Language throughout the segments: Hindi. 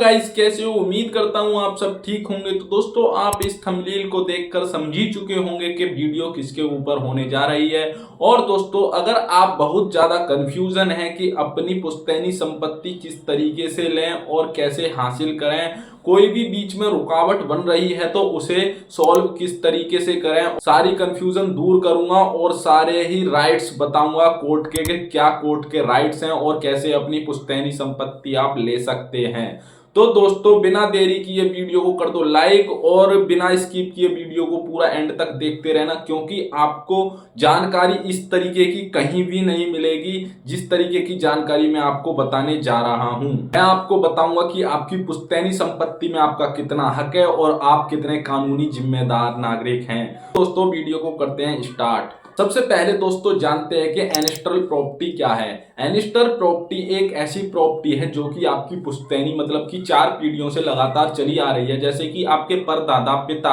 गाइस, कैसे हो? उम्मीद करता हूँ आप सब ठीक होंगे। तो दोस्तों, आप इस थंबनेल को देखकर समझ ही चुके होंगे कि वीडियो किसके ऊपर होने जा रही है। और दोस्तों, अगर आप बहुत ज्यादा कंफ्यूजन है कि अपनी पुश्तैनी संपत्ति किस तरीके से लें और कैसे हासिल करें, कोई भी बीच में रुकावट बन रही है तो उसे सॉल्व किस तरीके से करें, सारी कंफ्यूजन दूर करूंगा और सारे ही राइट्स बताऊंगा कोर्ट के कि क्या कोर्ट के राइट्स हैं और कैसे अपनी पुश्तैनी संपत्ति आप ले सकते हैं। तो दोस्तों, बिना देरी किए वीडियो को कर दो लाइक और बिना स्किप किए वीडियो को पूरा एंड तक देखते रहना, क्योंकि आपको जानकारी इस तरीके की कहीं भी नहीं मिलेगी जिस तरीके की जानकारी मैं आपको बताने जा रहा हूं। मैं आपको बताऊंगा कि आपकी पुश्तैनी संपत्ति में आपका कितना हक है और आप कितने कानूनी जिम्मेदार नागरिक हैं। दोस्तों, वीडियो को करते हैं स्टार्ट। सबसे पहले दोस्तों जानते हैं कि एनेस्ट्रल प्रॉपर्टी क्या है। एनेस्ट्रल प्रॉपर्टी एक ऐसी प्रॉपर्टी है जो कि आपकी पुश्तैनी मतलब कि 4 पीढ़ियों से लगातार चली आ रही है, जैसे कि आपके परदादा पिता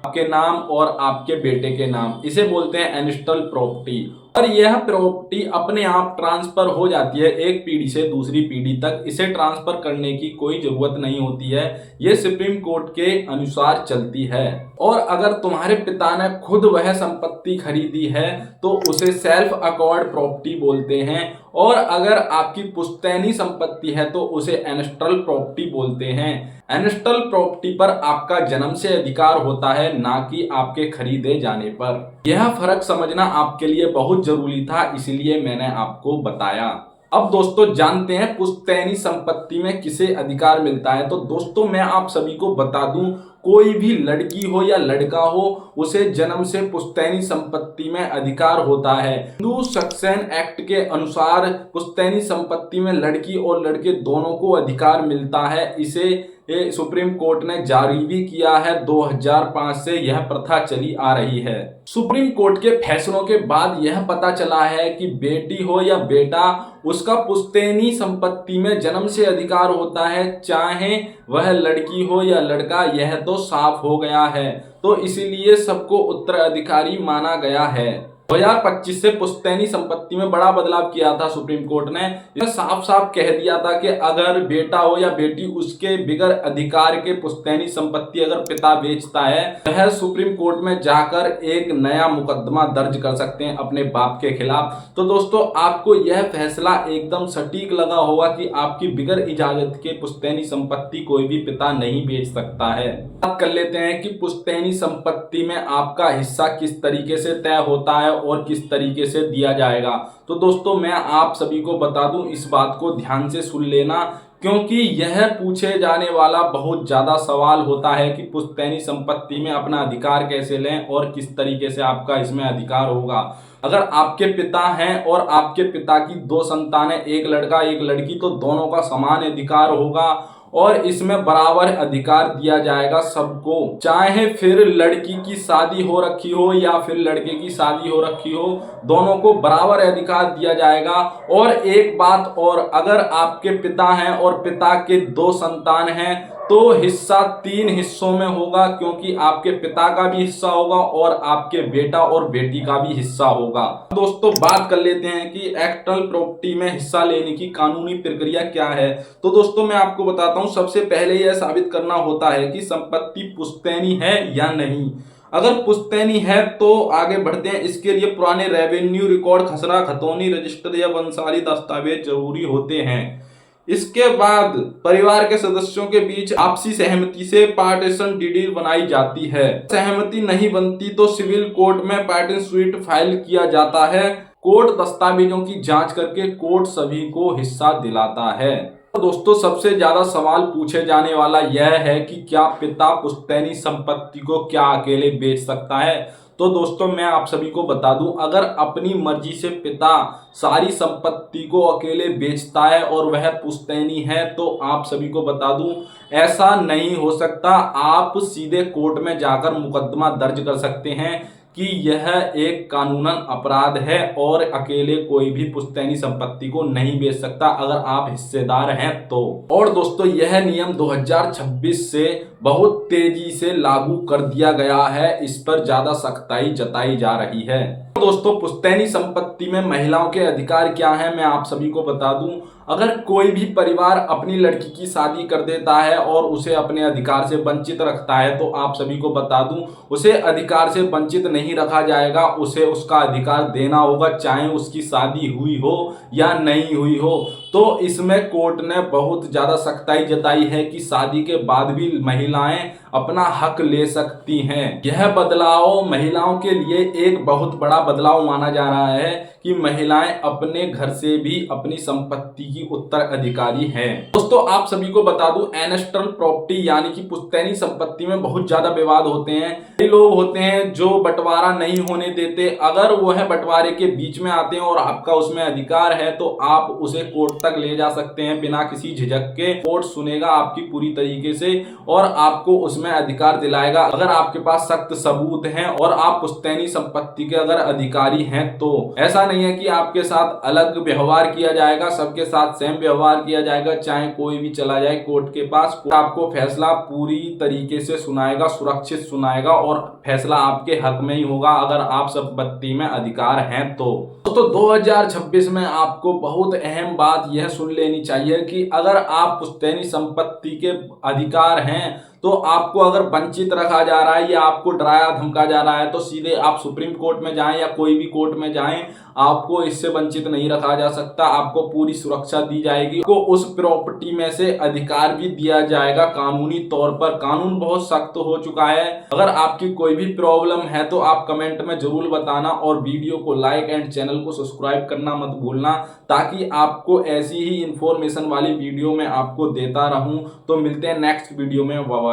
आपके नाम और आपके बेटे के नाम, इसे बोलते हैं एनेस्ट्रल प्रॉपर्टी। और यह प्रॉपर्टी अपने आप ट्रांसफर हो जाती है एक पीढ़ी से दूसरी पीढ़ी तक। इसे ट्रांसफर करने की कोई जरूरत नहीं होती है, ये सुप्रीम कोर्ट के अनुसार चलती है। और अगर तुम्हारे पिता ने खुद वह संपत्ति खरीदी है तो उसे सेल्फ अक्वायर्ड प्रॉपर्टी बोलते हैं, और अगर आपकी पुश्तैनी संपत्ति है तो उसे एनेस्ट्रल प्रॉपर्टी बोलते हैं। एनेस्ट्रल प्रॉपर्टी पर आपका जन्म से अधिकार होता है, ना कि आपके खरीदे जाने पर। यह फर्क समझना आपके लिए बहुत जरूरी था, इसलिए मैंने आपको बताया। अब दोस्तों जानते हैं पुश्तैनी संपत्ति में किसे अधिकार मिलता है। तो दोस्तों, मैं आप सभी को बता दूं, कोई भी लड़की हो या लड़का हो, उसे जन्म से पुश्तैनी संपत्ति में अधिकार होता है। हिंदू सक्सेशन एक्ट के अनुसार पुश्तैनी संपत्ति में लड़की और लड़के दोनों को अधिकार मिलता है। इसे सुप्रीम कोर्ट ने जारी भी किया है। 2005 से यह प्रथा चली आ रही है। सुप्रीम कोर्ट के फैसलों के बाद यह पता चला है कि बेटी हो या बेटा, उसका पुश्तैनी संपत्ति में जन्म से अधिकार होता है, चाहे वह लड़की हो या लड़का। यह तो साफ हो गया है, तो इसीलिए सबको उत्तराधिकारी माना गया है। 2025 से पुश्तैनी संपत्ति में बड़ा बदलाव किया था सुप्रीम कोर्ट ने। यह साफ साफ कह दिया था कि अगर बेटा हो या बेटी, उसके बिगर अधिकार के पुश्तैनी संपत्ति अगर पिता बेचता है, वह सुप्रीम कोर्ट में जाकर एक नया मुकदमा दर्ज कर सकते हैं अपने बाप के खिलाफ। तो दोस्तों, आपको यह फैसला एकदम सटीक लगा होगा कि आपकी बिगर इजाजत के पुश्तैनी संपत्ति कोई भी पिता नहीं बेच सकता है। बात कर लेते हैं कि पुश्तैनी संपत्ति में आपका हिस्सा किस तरीके से तय होता है और किस तरीके से दिया जाएगा। तो दोस्तों, मैं आप सभी को बता दूं, इस बात को ध्यान से सुन लेना, क्योंकि यह पूछे जाने वाला बहुत ज्यादा सवाल होता है कि पुश्तैनी संपत्ति में अपना अधिकार कैसे लें और किस तरीके से आपका इसमें अधिकार होगा। अगर आपके पिता हैं और आपके पिता की 2 संतानें, एक लड़का एक लड़की, तो दोनों का समान अधिकार होगा और इसमें बराबर अधिकार दिया जाएगा सबको। चाहे फिर लड़की की शादी हो रखी हो या फिर लड़के की शादी हो रखी हो, दोनों को बराबर अधिकार दिया जाएगा। और एक बात और, अगर आपके पिता हैं और पिता के 2 संतान हैं तो हिस्सा 3 हिस्सों में होगा, क्योंकि आपके पिता का भी हिस्सा होगा और आपके बेटा और बेटी का भी हिस्सा होगा। दोस्तों, बात कर लेते हैं कि एनेस्ट्रल प्रॉपर्टी में हिस्सा लेने की कानूनी प्रक्रिया क्या है। तो दोस्तों, मैं आपको बताता हूं, सबसे पहले यह साबित करना होता है कि संपत्ति पुश्तैनी है या नहीं। अगर पुश्तैनी है तो आगे बढ़ते हैं। इसके लिए पुराने रेवेन्यू रिकॉर्ड, खसरा खतौनी रजिस्टर या वंशावली दस्तावेज जरूरी होते हैं। इसके बाद परिवार के सदस्यों के बीच आपसी सहमति से पार्टीशन डीड बनाई जाती है। सहमति नहीं बनती तो सिविल कोर्ट में पार्टीशन सूट फाइल किया जाता है। कोर्ट दस्तावेजों की जांच करके कोर्ट सभी को हिस्सा दिलाता है। तो दोस्तों, सबसे ज्यादा सवाल पूछे जाने वाला यह है कि क्या पिता पुश्तैनी संपत्ति को क्या अकेले बेच सकता है। तो दोस्तों, मैं आप सभी को बता दूं, अगर अपनी मर्जी से पिता सारी संपत्ति को अकेले बेचता है और वह पुश्तैनी है, तो आप सभी को बता दूं, ऐसा नहीं हो सकता। आप सीधे कोर्ट में जाकर मुकदमा दर्ज कर सकते हैं कि यह एक कानूनन अपराध है और अकेले कोई भी पुश्तैनी संपत्ति को नहीं बेच सकता अगर आप हिस्सेदार हैं तो। और दोस्तों, यह नियम 2026 से बहुत तेजी से लागू कर दिया गया है, इस पर ज्यादा सख्ताई जताई जा रही है। दोस्तों, पुश्तैनी संपत्ति में महिलाओं के अधिकार क्या हैं, मैं आप सभी को बता दूं। अगर कोई भी परिवार अपनी लड़की की शादी कर देता है और उसे अपने अधिकार से वंचित रखता है तो आप सभी को बता दूं, उसे अधिकार से वंचित नहीं रखा जाएगा, उसे उसका अधिकार देना होगा, चाहे उसकी शादी हुई हो या नहीं हुई हो। तो इसमें कोर्ट ने बहुत ज्यादा सख्ताई जताई है कि शादी के बाद भी महिलाएं अपना हक ले सकती हैं। यह बदलाव महिलाओं के लिए एक बहुत बड़ा बदलाव माना जा रहा है कि महिलाएं अपने घर से भी अपनी संपत्ति की उत्तराधिकारी हैं। दोस्तों आप सभी को बता दूं, एनेस्ट्रल प्रॉपर्टी यानी कि पुश्तैनी संपत्ति में बहुत ज्यादा विवाद होते हैं। कई लोग होते हैं जो बंटवारा नहीं होने देते। अगर वह बंटवारे के बीच में आते हैं और आपका उसमें अधिकार है तो आप उसे कोर्ट तक ले जा सकते हैं बिना किसी झिझक के। कोर्ट सुनेगा आपकी पूरी तरीके से और आपको उसमें अधिकार दिलाएगा अगर आपके पास सख्त सबूत हैं और आप पुश्तैनी संपत्ति के अगर अधिकारी हैं तो। ऐसा नहीं है कि आपके साथ अलग व्यवहार किया जाएगा, सबके साथ सेम व्यवहार किया जाएगा। चाहे कोई भी चला जाए कोर्ट के पास, आपको फैसला पूरी तरीके से सुनाएगा, सुरक्षित सुनाएगा और फैसला आपके हक में ही होगा अगर आप संपत्ति में अधिकार हैं तो। दोस्तों 2026 में आपको बहुत अहम बात यह सुन लेनी चाहिए कि अगर आप पुश्तैनी संपत्ति के अधिकार हैं तो आपको अगर वंचित रखा जा रहा है या आपको डराया धमका जा रहा है तो सीधे आप सुप्रीम कोर्ट में जाएं या कोई भी कोर्ट में जाएं, आपको इससे वंचित नहीं रखा जा सकता। आपको पूरी सुरक्षा दी जाएगी, आपको उस प्रॉपर्टी में से अधिकार भी दिया जाएगा कानूनी तौर पर। कानून बहुत सख्त हो चुका है। अगर आपकी कोई भी प्रॉब्लम है तो आप कमेंट में जरूर बताना और वीडियो को लाइक एंड चैनल को सब्सक्राइब करना मत भूलना, ताकि आपको ऐसी ही इंफॉर्मेशन वाली वीडियो में आपको देता रहूं। तो मिलते हैं नेक्स्ट वीडियो में। बाय।